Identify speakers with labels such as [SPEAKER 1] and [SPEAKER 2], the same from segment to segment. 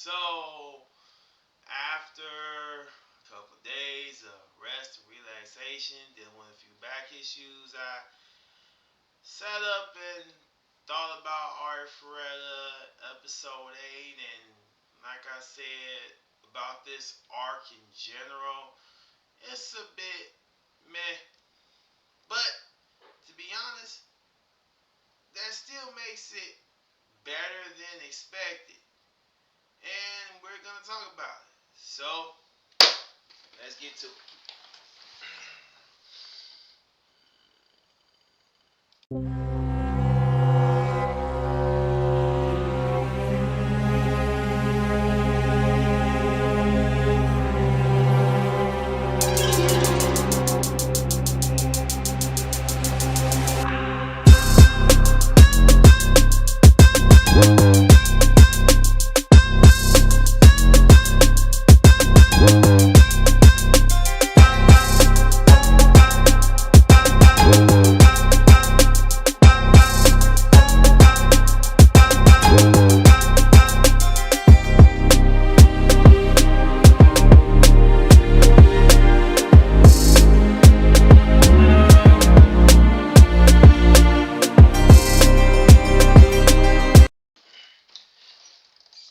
[SPEAKER 1] So, after a couple of days of rest and relaxation, dealing with a few back issues, I sat up and thought about Arifureta Episode 8, and like I said about this arc in general, it's a bit meh, but to be honest, that still makes it better than expected, and we're gonna talk about it. So, let's get to it.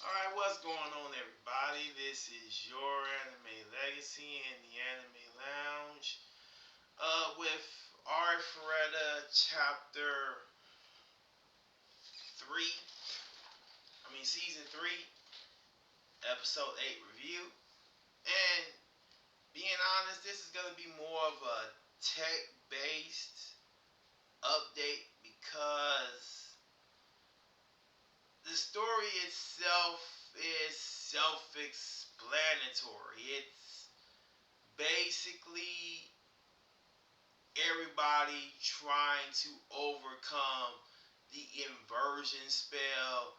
[SPEAKER 1] Alright, what's going on, everybody? This is your Anime Legacy in the Anime Lounge with Arifureta Chapter 3, Season 3, Episode 8 review. And being honest, this is going to be more of a tech based update because the story itself is self explanatory. It's basically everybody trying to overcome the inversion spell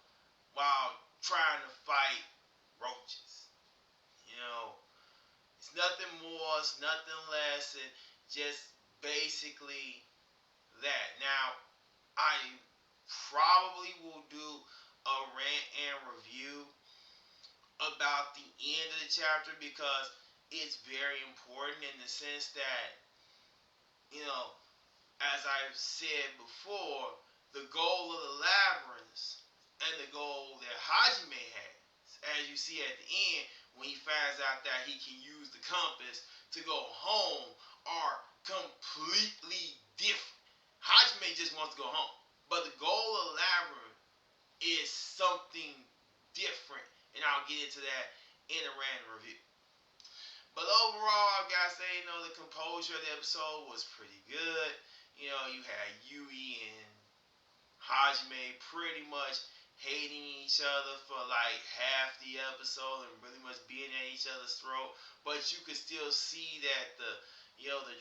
[SPEAKER 1] while trying to fight roaches. You know, it's nothing more, it's nothing less than just basically that. Now, I probably will do a rant and review about the end of the chapter because it's very important in the sense that, you know, as I've said before, the goal of the labyrinth and the goal that Hajime has, as you see at the end, when he finds out that he can use the compass to go home, are completely different. Hajime just wants to go home. But the goal of the labyrinth is something different, and I'll get into that in a random review. But overall, I gotta say, the composure of the episode was pretty good. You had Yui and Hajime pretty much hating each other for like half the episode and really much being at each other's throat. But you could still see that the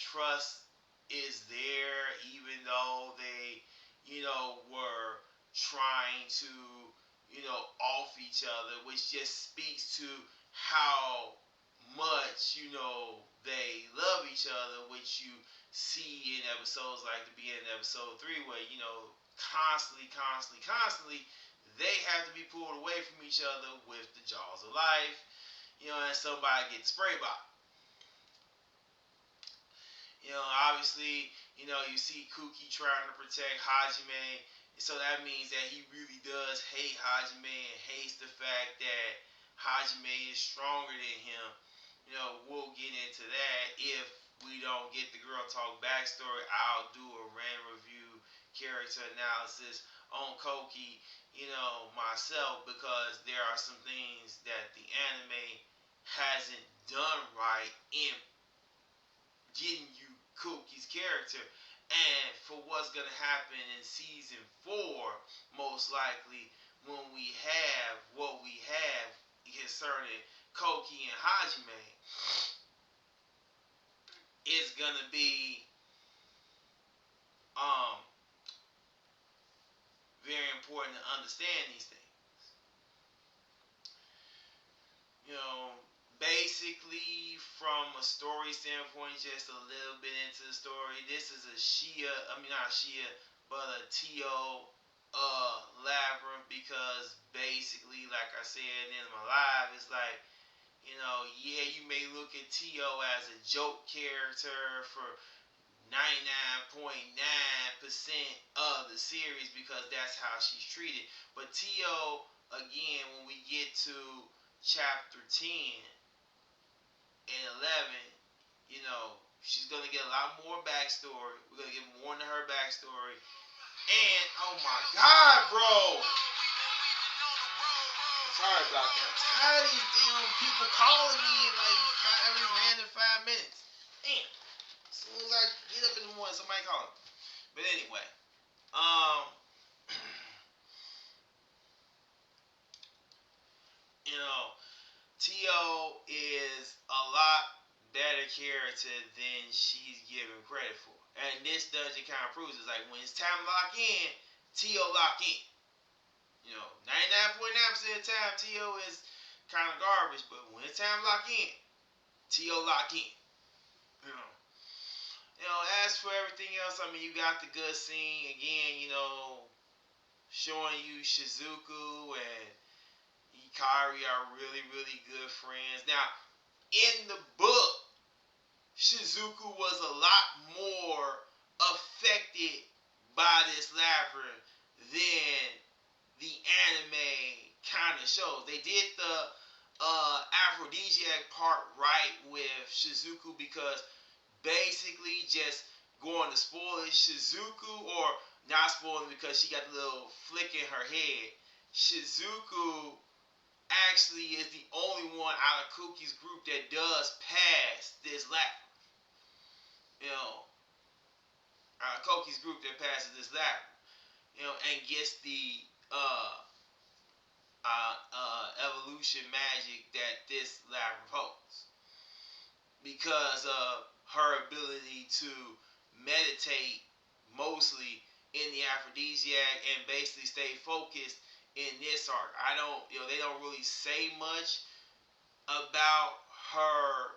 [SPEAKER 1] trust is there, even though they, were trying to, off each other, which just speaks to how much, they love each other, which you see in episodes like the beginning of episode 3, where, constantly, they have to be pulled away from each other with the jaws of life, and somebody gets spray bottle. Obviously, you see Kuki trying to protect Hajime, so that means that he really does hate Hajime and hates the fact that Hajime is stronger than him. We'll get into that if we don't get the girl talk backstory. I'll do a random review character analysis on Koki, myself, because there are some things that the anime hasn't done right in getting you Koki's character. And for what's going to happen in season 4, most likely, when we have what we have concerning Koki and Hajime, it's going to be um, very important to understand these things. You know, Basically, from a story standpoint, just a little bit into the story, this is a not Shia, but a TO labyrinth, because basically, like I said in my live, it's like, yeah, you may look at T.O. as a joke character for 99.9% of the series because that's how she's treated. But T.O., again, when we get to chapter 10 and 11, she's going to get a lot more backstory. We're going to get more into her backstory. And, oh my God, bro! Sorry about that. I'm tired of these damn people calling me every random 5 minutes. Damn. As soon as I get up in the morning, somebody call me. But anyway, T.O. is a lot better character than she's given credit for. And this dungeon kind of proves it's like when it's time to lock in, T.O. lock in. 99.9% of the time, T.O. is kind of garbage, but when it's time to lock in, T.O. lock in. As for everything else, you got the good scene again, showing you Shizuku and Ikari are really, really good friends. Now, in the book, Shizuku was a lot more affected by this labyrinth than the anime kind of shows. They did the aphrodisiac part right with Shizuku because basically just going to spoil it, Shizuku, or not spoiling because she got the little flick in her head, Shizuku actually is the only one out of Kuki's group that does pass this lap. Out of Koki's group that passes this lap. And gets the evolution magic that this labyrinth holds. Because of her ability to meditate mostly in the aphrodisiac and basically stay focused in this arc. They don't really say much about her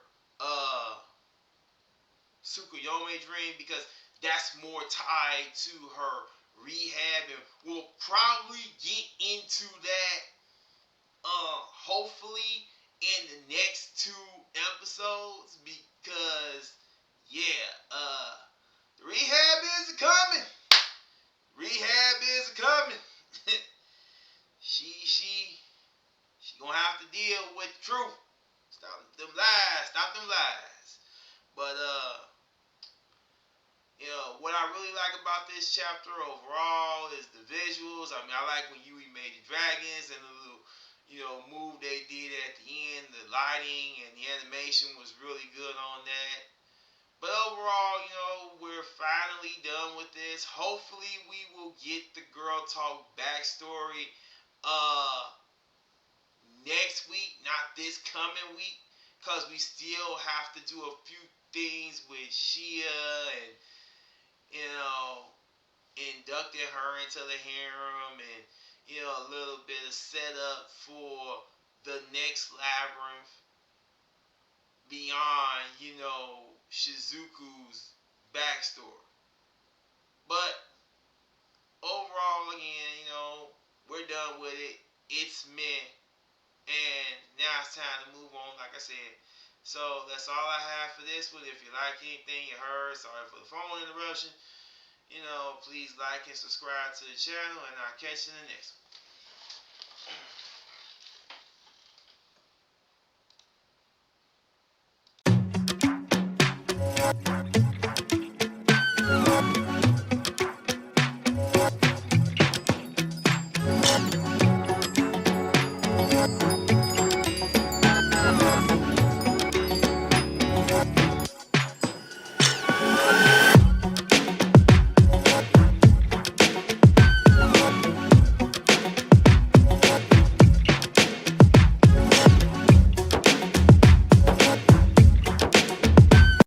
[SPEAKER 1] Tsukuyomi dream because that's more tied to her rehab, and we'll probably get into that hopefully in the next 2 episodes because the rehab is coming. Rehab is coming. she gonna have to deal with the truth. Stop them lies. But what I really like about this chapter overall is the visuals. I like when Yui made the dragons and the little, move they did at the end. The lighting and the animation was really good on that. But overall, we're finally done with this. Hopefully, we will get the Girl Talk backstory next week, not this coming week, because we still have to do a few things with Shia and inducting her into the harem and, a little bit of setup for the next labyrinth beyond, Shizuku's backstory. But overall, again, we're done with it. It's me. And now it's time to move on, like I said. So that's all I have for this one. If you like anything you heard, sorry for the phone interruption. Please like and subscribe to the channel, and I'll catch you in the next one.